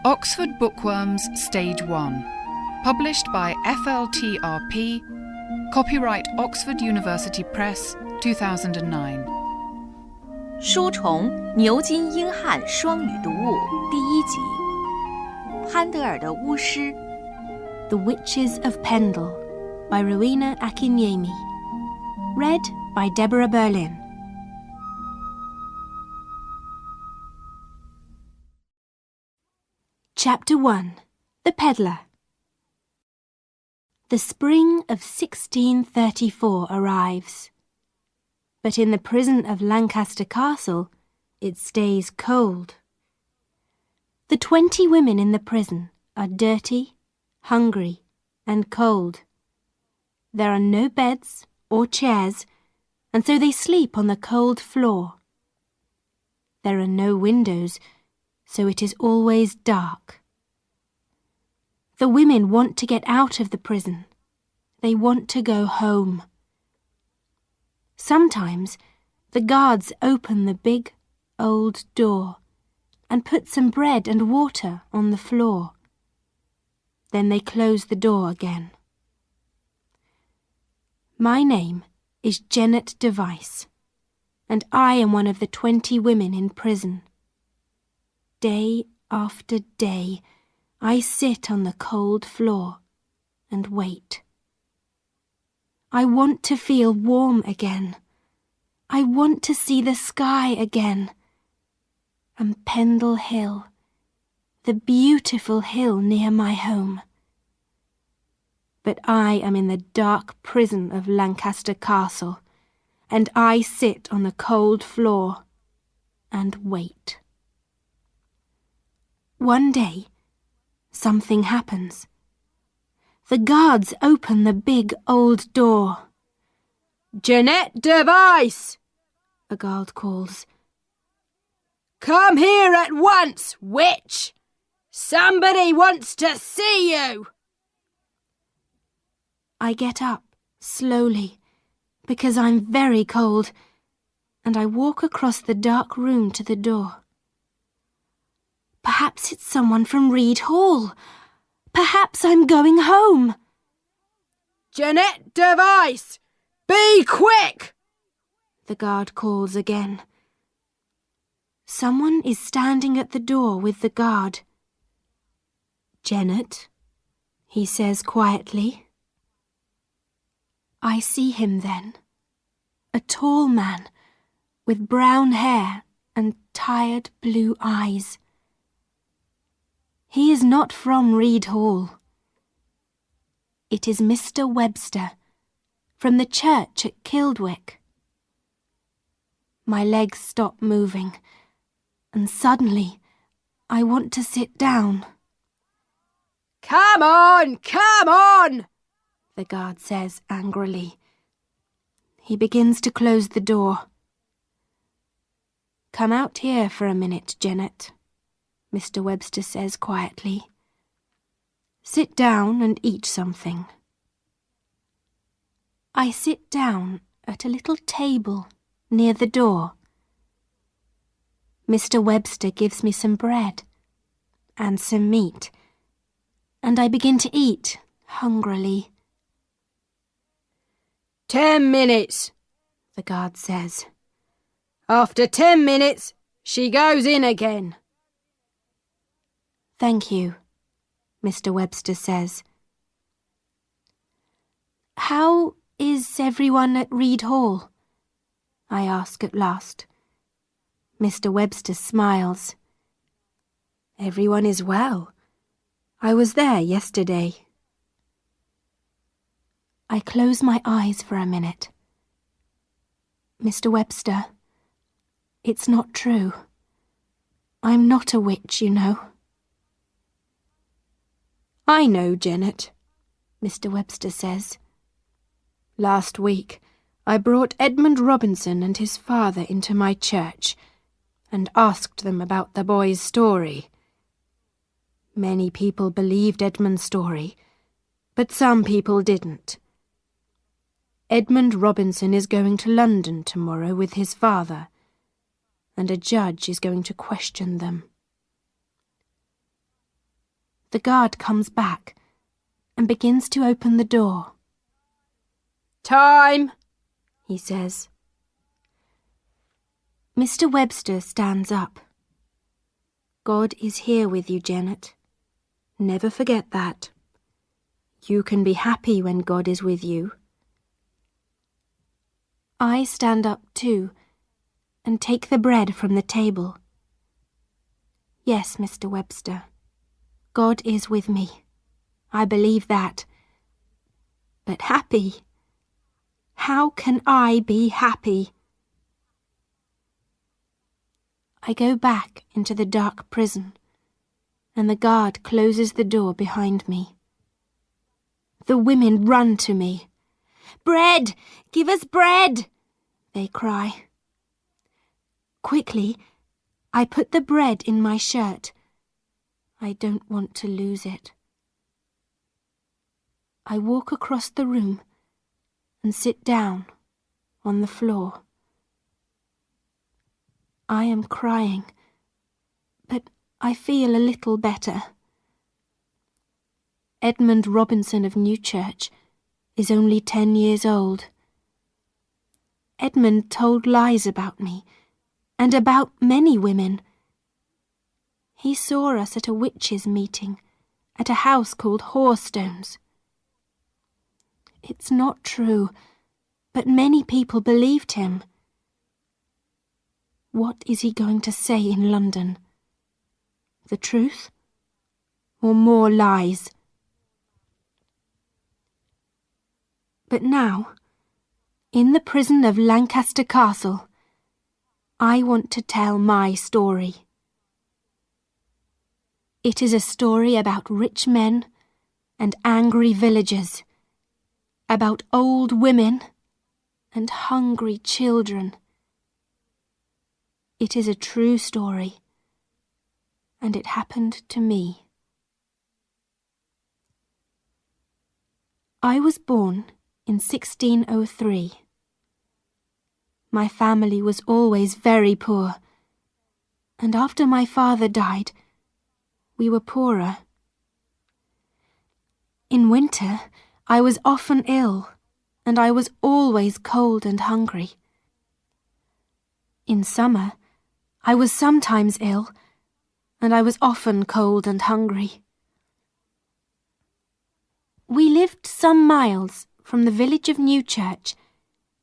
Oxford Bookworms Stage 1. Published by FLTRP. Copyright Oxford University Press, 2009. 书虫牛津英汉双语读物第1集，潘德尔的巫师 The Witches of Pendle by Rowena Akinyemi. Read by Deborah Berlin. Chapter 1. The Peddler. The spring of 1634 arrives. But in the prison of Lancaster Castle, it stays cold. The 20 women in the prison are dirty, hungry, and cold. There are no beds or chairs, and so they sleep on the cold floor. There are no windows, so it is always dark. The women want to get out of the prison. They want to go home. Sometimes the guards open the big, old door and put some bread and water on the floor. Then they close the door again. My name is Janet Device, and I am one of the 20 women in prison. Day after day, I sit on the cold floor and wait. I want to feel warm again. I want to see the sky again. And Pendle Hill, the beautiful hill near my home. But I am in the dark prison of Lancaster Castle, and I sit on the cold floor and wait. One day, something happens. The guards open the big old door. "Jeanette Device!" a guard calls. "Come here at once, witch! Somebody wants to see you!" I get up slowly because I'm very cold, and I walk across the dark room to the door. Perhaps it's someone from Reed Hall. Perhaps I'm going home. "Jeanette Device! Be quick!" the guard calls again. Someone is standing at the door with the guard. "Janet," he says quietly. I see him then, a tall man with brown hair and tired blue eyes. He is not from Reed Hall. It is Mr. Webster, from the church at Kildwick. My legs stop moving, and suddenly I want to sit down. Come on! The guard says angrily. He begins to close the door. "Come out here for a minute, Janet," Mr. Webster says quietly. "Sit down and eat something." I sit down at a little table near the door. Mr. Webster gives me some bread and some meat, and I begin to eat hungrily. 10 minutes, the guard says. After 10 minutes, she goes in again. "Thank you," Mr. Webster says. "How is everyone at Reed Hall?" I ask at last. Mr. Webster smiles. "Everyone is well. I was there yesterday." I close my eyes for a minute. "Mr. Webster, it's not true. I'm not a witch, you know." "I know, Janet," Mr. Webster says. "Last week I brought Edmund Robinson and his father into my church and asked them about the boy's story. Many people believed Edmund's story, but some people didn't. Edmund Robinson is going to London tomorrow with his father, and a judge is going to question them. The guard comes back and begins to open the door. Time, he says. Mr. Webster stands up. God is here with you, Janet. Never forget that. You can be happy when God is with you. I stand up too and take the bread from the table. Yes, Mr. Webster, God is with me. I believe that. But happy? How can I be happy? I go back into the dark prison, and the guard closes the door behind me. The women run to me. "Bread! Give us bread!" they cry. Quickly, I put the bread in my shirt. I don't want to lose it. I walk across the room and sit down on the floor. I am crying, but I feel a little better. Edmund Robinson of Newchurch is only 10 years old. Edmund told lies about me, and about many women. He saw us at a witches' meeting, at a house called Whorestones. It's not true, but many people believed him. What is he going to say in London? The truth? Or more lies? But now, in the prison of Lancaster Castle, I want to tell my story. It is a story about rich men and angry villagers, about old women and hungry children. It is a true story, and it happened to me. I was born in 1603. My family was always very poor, and after my father died, we were poorer. In winter, I was often ill, and I was always cold and hungry. In summer, I was sometimes ill, and I was often cold and hungry. We lived some miles from the village of Newchurch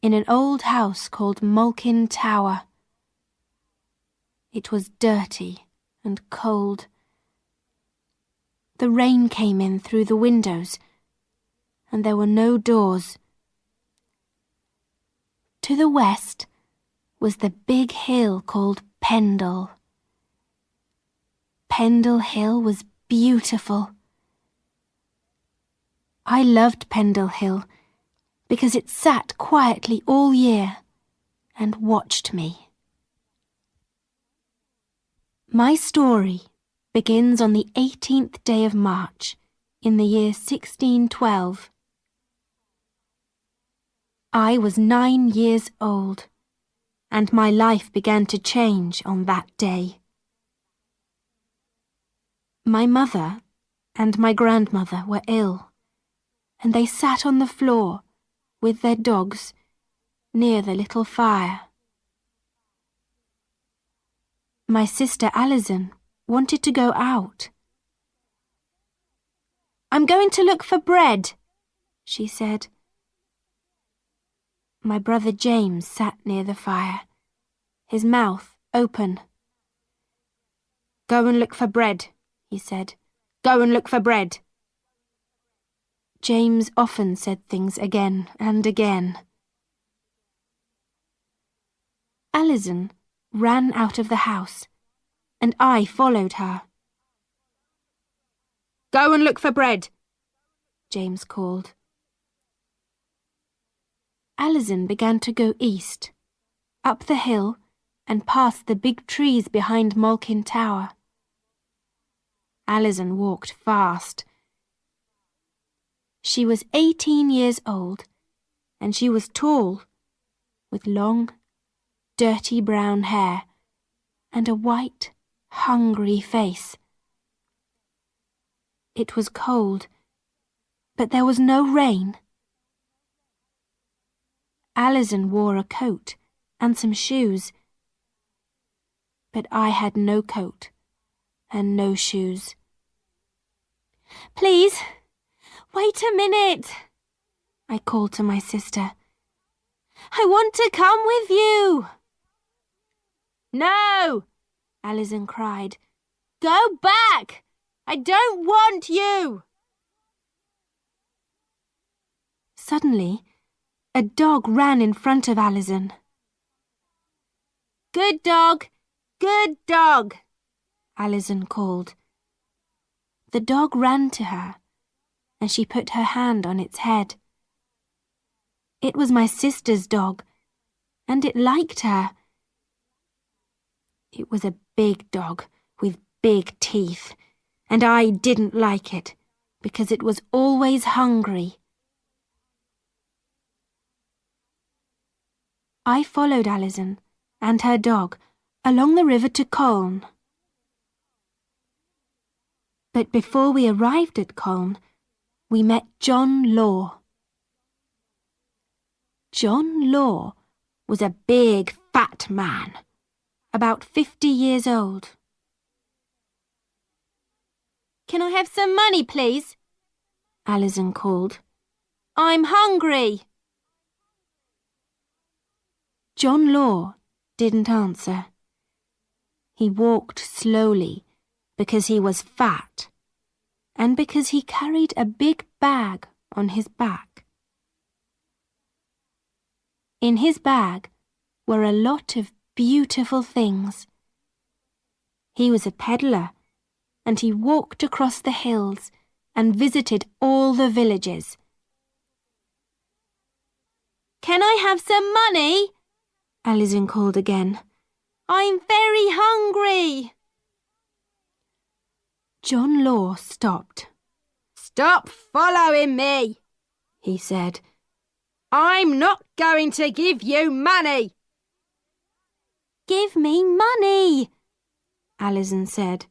in an old house called Malkin Tower. It was dirty and cold. The rain came in through the windows, and there were no doors. To the west was the big hill called Pendle. Pendle Hill was beautiful. I loved Pendle Hill because it sat quietly all year and watched me. My story begins on the 18th day of March in the year 1612. I was 9 years old, and my life began to change on that day. My mother and my grandmother were ill, and they sat on the floor with their dogs near the little fire. My sister Alison wanted to go out. "I'm going to look for bread," she said. My brother James sat near the fire, his mouth open. "Go and look for bread," he said. "Go and look for bread." James often said things again and again. Alison ran out of the house, and I followed her. "Go and look for bread," James called. Alison began to go east, up the hill and past the big trees behind Malkin Tower. Alison walked fast. She was 18 years old, and she was tall, with long, dirty brown hair and a white, hungry face. It was cold, but there was no rain. Alison wore a coat and some shoes, but I had no coat and no shoes. "Please, wait a minute," I called to my sister. "I want to come with you." "No," Alison cried. "Go back! I don't want you!" Suddenly, a dog ran in front of Alison. "Good dog! Good dog!" Alison called. The dog ran to her, and she put her hand on its head. It was my sister's dog, and it liked her. It was a big dog with big teeth, and I didn't like it because it was always hungry. I followed Alison and her dog along the river to Colne. But before we arrived at Colne, we met John Law. John Law was a big, fat man, about 50 years old. "Can I have some money, please?" Alison called. "I'm hungry." John Law didn't answer. He walked slowly because he was fat and because he carried a big bag on his back. In his bag were a lot of beautiful things. He was a peddler, and he walked across the hills and visited all the villages. "Can I have some money?" Alison called again. "I'm very hungry." John Law stopped. "Stop following me," he said. "I'm not going to give you money." "Give me money," Alison said.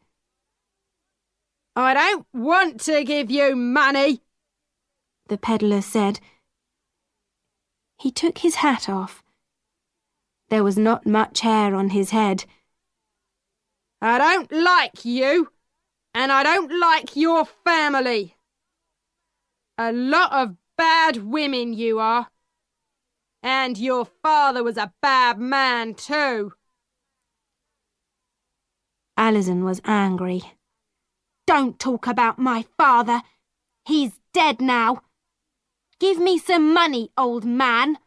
"I don't want to give you money," the peddler said. He took his hat off. There was not much hair on his head. "I don't like you, and I don't like your family. A lot of bad women you are. And your father was a bad man too." Alison was angry. "Don't talk about my father. He's dead now. Give me some money, old man."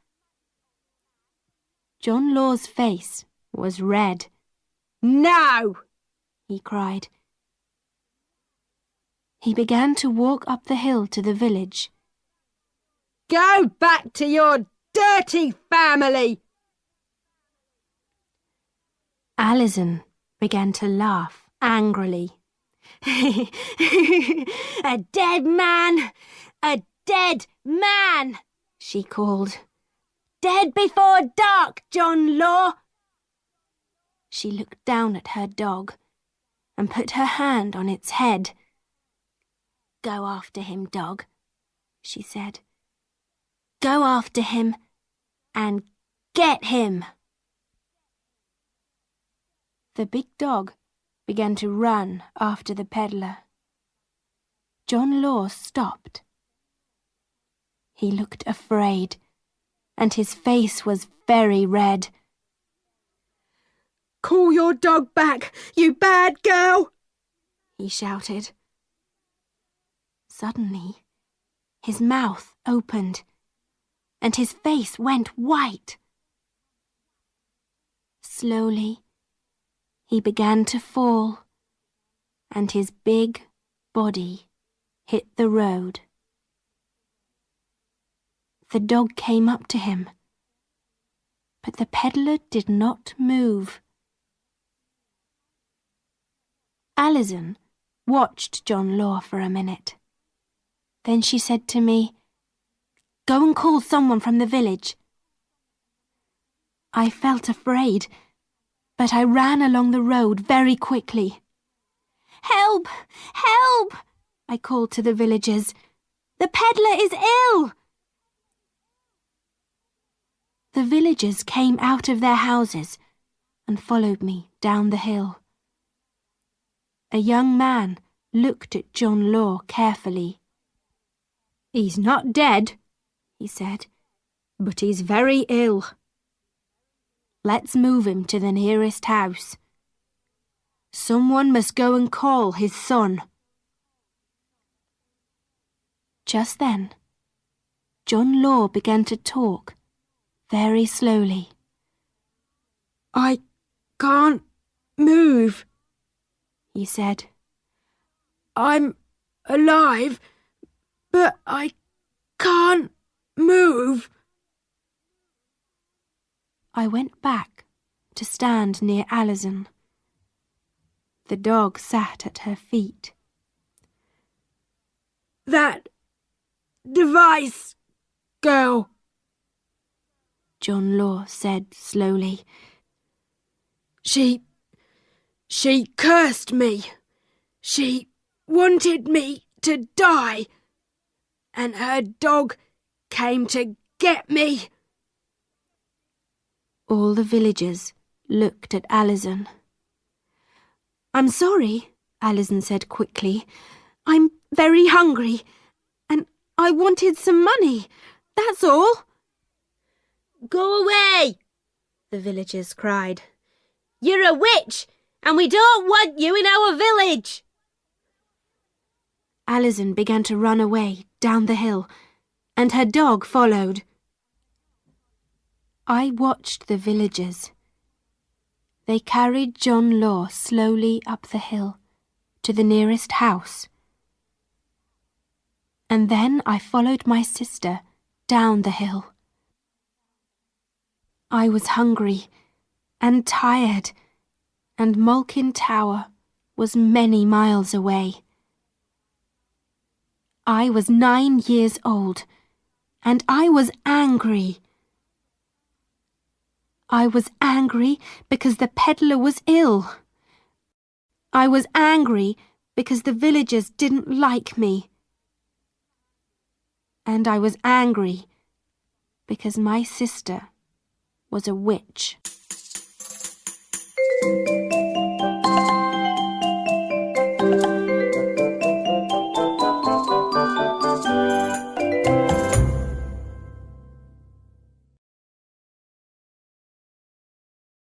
John Law's face was red. "No!" he cried. He began to walk up the hill to the village. "Go back to your dirty family!" Alison began to laugh angrily. "A dead man! A dead man!" she called. "Dead before dark, John Law!" She looked down at her dog and put her hand on its head. "Go after him, dog," she said. "Go after him and get him." The big dog began to run after the peddler. John Law stopped. He looked afraid, and his face was very red. "Call your dog back, you bad girl!" he shouted. Suddenly, his mouth opened, and his face went white. Slowly, he began to fall, and his big body hit the road. The dog came up to him, but the peddler did not move. Alison watched John Law for a minute. Then she said to me, "Go and call someone from the village." I felt afraid, but I ran along the road very quickly. "Help! Help!" I called to the villagers. "The peddler is ill!" The villagers came out of their houses and followed me down the hill. A young man looked at John Law carefully. "He's not dead," he said, "but he's very ill." "Let's move him to the nearest house. Someone must go and call his son." Just then, John Law began to talk very slowly. "I can't move," he said. "I'm alive, but I can't move." I went back to stand near Alison. The dog sat at her feet. "That device girl," John Law said slowly. She cursed me. She wanted me to die, and her dog came to get me." All the villagers looked at Alison. "I'm sorry," Alison said quickly. "I'm very hungry, and I wanted some money. That's all." "Go away," the villagers cried. "You're a witch, and we don't want you in our village." Alison began to run away down the hill, and her dog followed. I watched the villagers. They carried John Law slowly up the hill to the nearest house. And then I followed my sister down the hill. I was hungry and tired, and Malkin Tower was many miles away. I was 9 years old, and I was angry. I was angry because the peddler was ill. I was angry because the villagers didn't like me. And I was angry because my sister was a witch.